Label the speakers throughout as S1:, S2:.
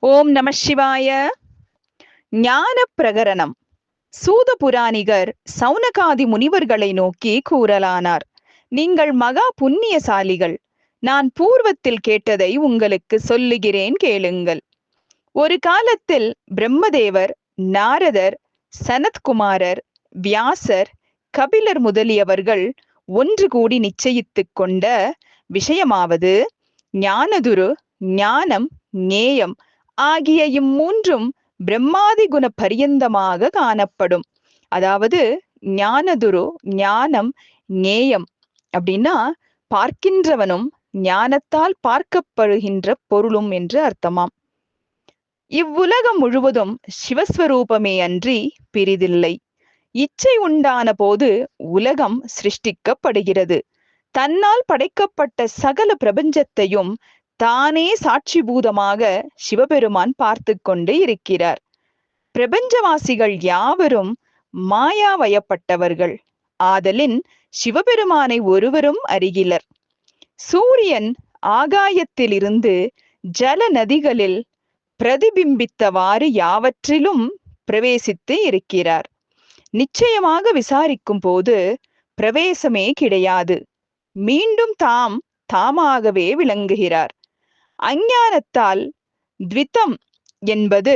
S1: ஓம் நம சிவாய. ஞான பிரகரணம். சூத புராணிகர் சௌனகாதி முனிவர்களை நோக்கி கூறலானார். நீங்கள் மகா புண்ணியசாலிகள். நான் பூர்வத்தில் கேட்டதை உங்களுக்கு சொல்லுகிறேன், கேளுங்கள். ஒரு காலத்தில் பிரம்மதேவர், நாரதர், சனத்குமாரர், வியாசர், கபிலர் முதலியவர்கள் ஒன்று கூடி நிச்சயித்துக் கொண்ட விஷயமாவது, ஞானதுரு, ஞானம், ஞேயம் ஆகிய இம்மூன்றும் பிரம்மாதி குண பரியந்தமாக காணப்படும். அதாவது ஞானதுரு, ஞானம், ஞேயம் அப்படின்னா பார்க்கின்றவனும் ஞானத்தால் பார்க்கப்படுகின்ற பொருளும் என்று அர்த்தமாம். இவ்வுலகம் முழுவதும் சிவஸ்வரூபமே அன்றி பிரிதில்லை. இச்சை உண்டான போது உலகம் சிருஷ்டிக்கப்படுகிறது. தன்னால் படைக்கப்பட்ட சகல பிரபஞ்சத்தையும் தானே சாட்சிபூதமாக சிவபெருமான் பார்த்து கொண்டு இருக்கிறார். பிரபஞ்சவாசிகள் யாவரும் மாயாவயப்பட்டவர்கள். ஆதலின் சிவபெருமானை ஒருவரும் அறிகிலர். சூரியன் ஆகாயத்திலிருந்து ஜல நதிகளில் பிரதிபிம்பித்தவாறு யாவற்றிலும் பிரவேசித்து இருக்கிறார். நிச்சயமாக விசாரிக்கும் போது பிரவேசமே கிடையாது. மீண்டும் தாமாகவே விளங்குகிறார். அஞ்ஞானத்தால் த்விதம் என்பது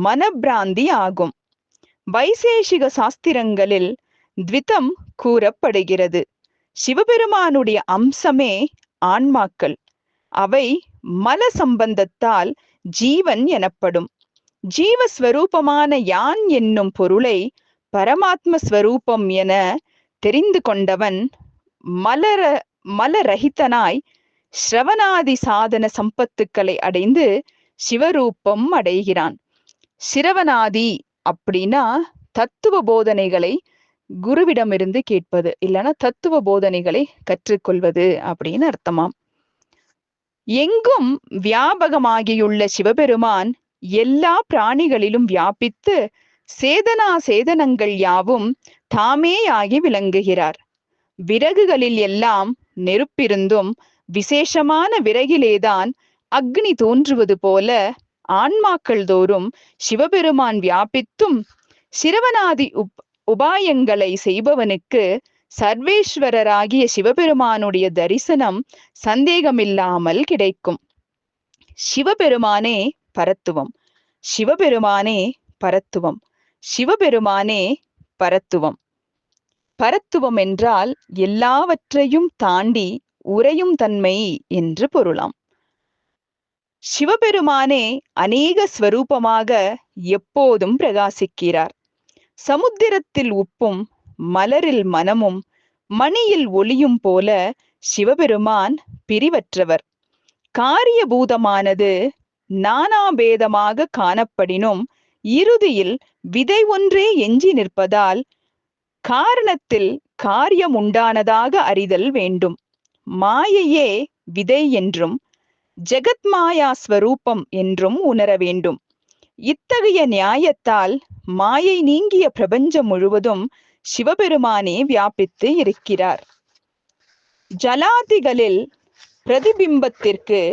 S1: மனப்பிராந்தி ஆகும். வைசேஷிக சாஸ்திரங்களில் த்விதம் கூறப்படுகிறது. சிவபெருமானுடைய அம்சமே ஆன்மாக்கள். அவை மல சம்பந்தத்தால் ஜீவன் எனப்படும். ஜீவஸ்வரூபமான யான் என்னும் பொருளை பரமாத்மஸ்வரூபம் என தெரிந்து கொண்டவன் மலரஹிதனாய் ஸ்ரவணாதி சாதன சம்பத்துக்களை அடைந்து சிவரூபம் அடைகிறான். சிரவணாதி அப்படின்னா தத்துவ போதனைகளை குருவிடமிருந்து கேட்பது, இல்லைன்னா தத்துவ போதனைகளை கற்றுக்கொள்வது அப்படின்னு அர்த்தமாம். எங்கும் வியாபகமாகியுள்ள சிவபெருமான் எல்லா பிராணிகளிலும் வியாபித்து சேதனா சேதனங்கள் யாவும் தாமேயாகி விளங்குகிறார். விறகுகளில் எல்லாம் நெருப்பிருந்தும் விசேஷமான விறகிலேதான் அக்னி தோன்றுவது போல ஆன்மாக்கள் தோறும் சிவபெருமான் வியாபித்தும் சிரவணாதி உபாயங்களை செய்பவனுக்கு சர்வேஸ்வரராகிய சிவபெருமானுடைய தரிசனம் சந்தேகமில்லாமல் கிடைக்கும். சிவபெருமானே பரத்துவம், சிவபெருமானே பரத்துவம், சிவபெருமானே பரத்துவம். பரத்துவம் என்றால் எல்லாவற்றையும் தாண்டி உறையும் தன்மை என்று பொருளாம். சிவபெருமானே அநேக ஸ்வரூபமாக எப்போதும் பிரகாசிக்கிறார். சமுத்திரத்தில் உப்பும் மலரில் மனமும் மணியில் ஒளியும் போல சிவபெருமான் பிரிவற்றவர். காரியபூதமானது நானாபேதமாக காணப்படினும் இறுதியில் விதை ஒன்றே எஞ்சி நிற்பதால் காரணத்தில் காரியம் உண்டானதாக அறிதல் வேண்டும். மாயையே விதை என்றும் ஜெகத் மாயா ஸ்வரூபம் என்றும் உணர வேண்டும். இத்தகைய நியாயத்தால் மாயை நீங்கிய பிரபஞ்சம் முழுவதும் சிவபெருமானே வியாபித்து இருக்கிறார். ஜலாதிகளில் பிரதிபிம்பத்திற்கு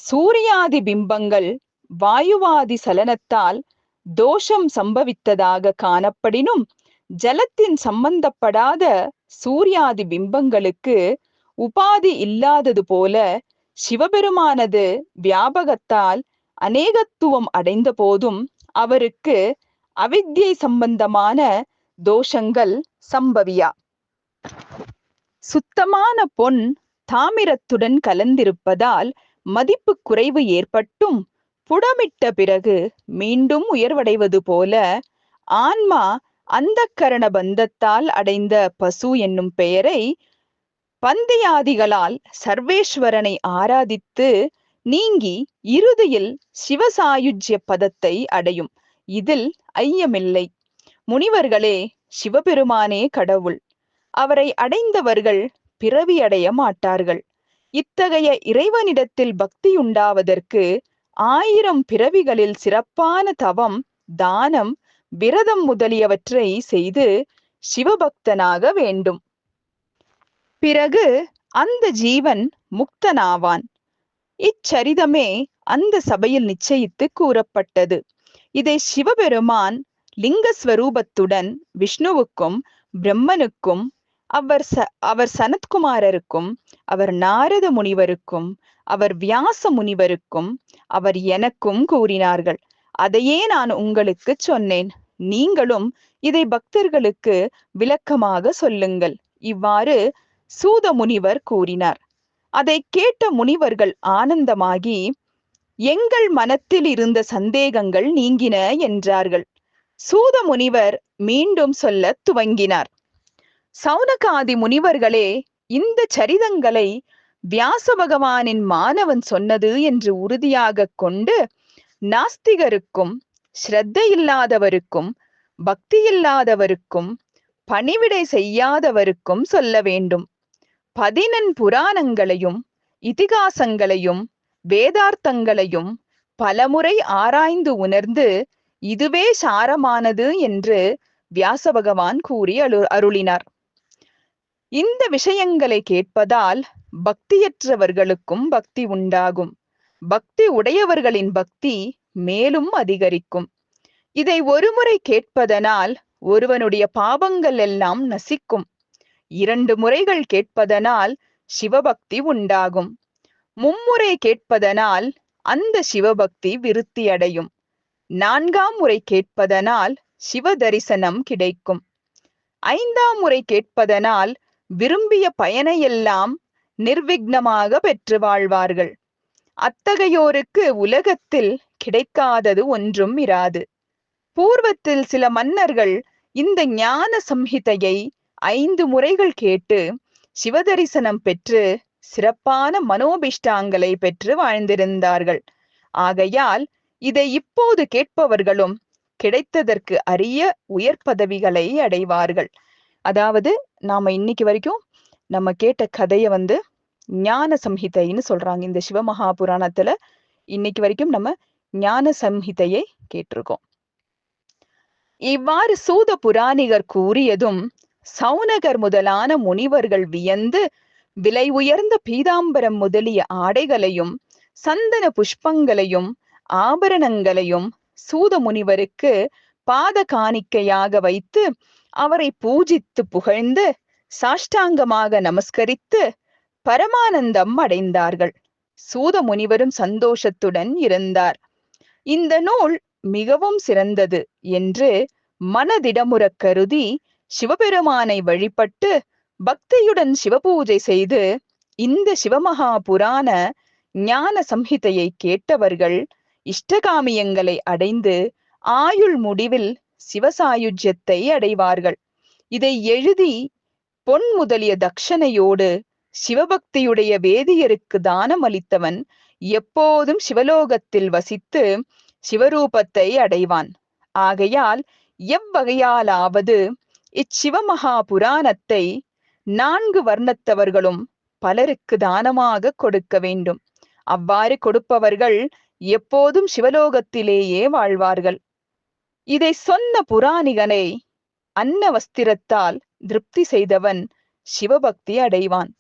S1: சூரியாதி பிம்பங்கள் வாயுவாதி சலனத்தால் தோஷம் சம்பவித்ததாக காணப்படினும் ஜலத்தின் சம்பந்தப்படாத சூரியாதி பிம்பங்களுக்கு உபாதி இல்லாதது போல சிவபெருமானது வியாபகத்தால் அநேகத்துவம் அடைந்த போதும் அவருக்கு அவித்யை சம்பந்தமான தோஷங்கள் சம்பவியா. சுத்தமான பொன் தாமிரத்துடன் கலந்திருப்பதால் மதிப்பு குறைவு ஏற்பட்டும் புடமிட்ட பிறகு மீண்டும் உயர்வடைவது போல ஆன்மா அந்தக்கரண பந்தத்தால் அடைந்த பசு என்னும் பெயரை பந்தியாதிகளால் சர்வேஸ்வரனை ஆராதித்து நீங்கி இறுதியில் சிவசாயுஜ்ய பதத்தை அடையும். இதில் ஐயமில்லை. முனிவர்களே, சிவபெருமானே கடவுள். அவரை அடைந்தவர்கள் பிறவி அடைய மாட்டார்கள். இத்தகைய இறைவனிடத்தில் பக்தி உண்டாவதற்கு 1000 பிறவிகளில் சிறப்பான தவம், தானம், விரதம் முதலியவற்றை செய்து சிவபக்தனாக வேண்டும். பிறகு அந்த ஜீவன் முக்தனாவான். இச்சரிதமே அந்த சபையில் நிச்சயித்து கூறப்பட்டது. இதை சிவபெருமான் லிங்கஸ்வரூபத்துடன் விஷ்ணுவுக்கும் பிரம்மனுக்கும் அவர் சனத்குமாரருக்கும் அவர் நாரத முனிவருக்கும் அவர் வியாச முனிவருக்கும் அவர் எனக்கும் கூறினார்கள். அதையே நான் உங்களுக்கு சொன்னேன். நீங்களும் இதை பக்தர்களுக்கு விளக்கமாக சொல்லுங்கள். இவ்வாறு சூத முனிவர் கூறினார். அதை கேட்ட முனிவர்கள் ஆனந்தமாகி எங்கள் மனத்தில் இருந்த சந்தேகங்கள் நீங்கின என்றார்கள். சூத முனிவர் மீண்டும் சொல்ல துவங்கினார். சௌனகாதி முனிவர்களே, இந்த சரிதங்களை வியாச பகவானின் மாணவன் சொன்னது என்று உறுதியாக கொண்டு நாஸ்திகருக்கும் ஸ்ரத்தையில்லாதவருக்கும் பக்தியில்லாதவருக்கும் பணிவிடை செய்யாதவருக்கும் சொல்ல வேண்டும். 14 புராணங்களையும் இதிகாசங்களையும் வேதார்த்தங்களையும் பலமுறை ஆராய்ந்து உணர்ந்து இதுவே சாரமானது என்று வியாச பகவான் கூறி அருளினார். இந்த விஷயங்களை கேட்பதால் பக்தியற்றவர்களுக்கும் பக்தி உண்டாகும். பக்தி உடையவர்களின் பக்தி மேலும் அதிகரிக்கும். இதை ஒருமுறை கேட்பதனால் ஒருவனுடைய பாவங்கள் எல்லாம் நசிக்கும். 2 முறைகள் கேட்பதனால் சிவபக்தி உண்டாகும். 3 முறை கேட்பதனால் அந்த சிவபக்தி விருத்தி அடையும். 4ஆம் முறை கேட்பதனால் சிவ தரிசனம் கிடைக்கும். 5ஆம் முறை கேட்பதனால் விரும்பிய பயனையெல்லாம் நிர்விக்னமாக பெற்று வாழ்வார்கள். அத்தகையோருக்கு உலகத்தில் கிடைக்காதது ஒன்றும் இராது. பூர்வத்தில் சில மன்னர்கள் இந்த ஞான சம்ஹிதையை 5 முறைகள் கேட்டு சிவதரிசனம் பெற்று சிறப்பான மனோபிஷ்டாங்களை பெற்று வாழ்ந்திருந்தார்கள். ஆகையால் இதை இப்போது கேட்பவர்களும் கிடைத்ததற்கு அரிய உயர் பதவிகளை அடைவார்கள். அதாவது நாம இன்னைக்கு வரைக்கும் நம்ம கேட்ட கதைய ஞான சம்ஹிதைன்னு சொல்றாங்க. இந்த சிவமகா புராணத்துல இன்னைக்கு வரைக்கும் நம்ம ஞான சம்ஹிதையை கேட்டிருக்கோம். இவ்வாறு சூத புராணிகர் கூறியதும் சௌனகர் முதலான முனிவர்கள் வியந்து விலை உயர்ந்த பீதாம்பரம் முதலிய ஆடைகளையும் சந்தன புஷ்பங்களையும் ஆபரணங்களையும் சூத முனிவருக்கு பாத காணிக்கையாக வைத்து அவரை பூஜித்து புகழ்ந்து சாஷ்டாங்கமாக நமஸ்கரித்து பரமானந்தம் அடைந்தார்கள். சூத முனிவரும் சந்தோஷத்துடன் இருந்தார். இந்த நூல் மிகவும் சிறந்தது என்று மனதிடமுற கருதி சிவபெருமானை வழிபட்டு பக்தியுடன் சிவபூஜை செய்து இந்த சிவமகா புராண ஞான சம்ஹிதையை கேட்டவர்கள் இஷ்டகாமியங்களை அடைந்து ஆயுள் முடிவில் சிவசாயுஜ்யத்தை அடைவார்கள். இதை எழுதி பொன் முதலிய தட்சணையோடு சிவபக்தியுடைய வேதியருக்கு தானம் அளித்தவன் எப்போதும் சிவலோகத்தில் வசித்து சிவரூபத்தை அடைவான். ஆகையால் எவ்வகையாலாவது இச்சிவமகா புராணத்தை 4 வர்ணத்தவர்களும் பலருக்கு தானமாக கொடுக்க வேண்டும். அவ்வாறு கொடுப்பவர்கள் எப்போதும் சிவலோகத்திலேயே வாழ்வார்கள். இதை சொன்ன புராணிகனை அன்ன வஸ்திரத்தால் திருப்தி செய்தவன் சிவபக்தி அடைவான்.